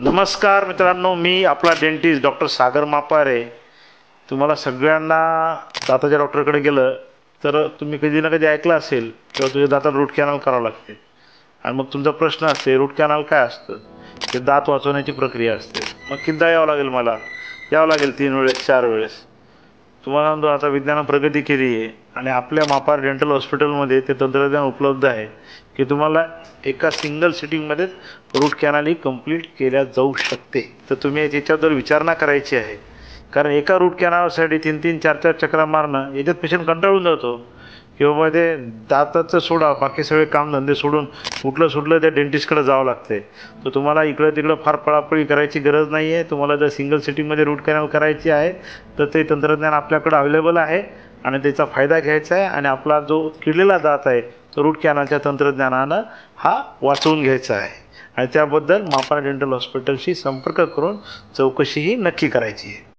नमस्कार मित्रांनो, मी आपला डेंटिस्ट डॉक्टर सागर मापारे. तुम्हाला सगळ्यांना दाताच्या डॉक्टरकडे गेलं तर तुम्ही कधी ना कधी ऐकलं असेल किंवा तुझ्या दातात रूट कॅनल करावं लागते. आणि मग तुमचा प्रश्न असते, रूट कॅनल काय असतं? ते दात वाचवण्याची प्रक्रिया असते. मग किती यावं लागेल? मला यावं लागेल 3 वेळेस 4 वेळेस. तुम्हाला म्हणतो आता विज्ञानानं प्रगती केली आहे आणि आपल्या मापार डेंटल हॉस्पिटलमध्ये ते तंत्रज्ञान उपलब्ध आहे की तुम्हाला एका सिंगल सिटिंगमध्येच रूट कॅनल ही कंप्लीट केल्या जाऊ शकते. तर तुम्ही याच्याबद्दल विचारणा करायची आहे, कारण एका रूट कॅनलसाठी 3-3 4-4 चक्रा मारणं याच्यात पेशंट कंटाळून जातो किंवा मग ते दाताचं सोडा बाकी सगळे कामधंदे सोडून कुठलं सुटलं त्या डेंटिस्टकडे जावं लागते. तर तुम्हाला इकडं तिकडं फार पळापळी करायची गरज नाही आहे. तुम्हाला जर सिंगल सिटिंगमध्ये रूट कॅनल करायची आहे तर ते तंत्रज्ञान आपल्याकडे अवेलेबल आहे आणि त्याचा फायदा घ्यायचा आहे आणि आपला जो किडलेला दात आहे तो रूट कॅनलच्या तंत्रज्ञानानं हा वाचवून घ्यायचा आहे. आणि त्याबद्दल मापारा डेंटल हॉस्पिटलशी संपर्क करून चौकशीही नक्की करायची आहे.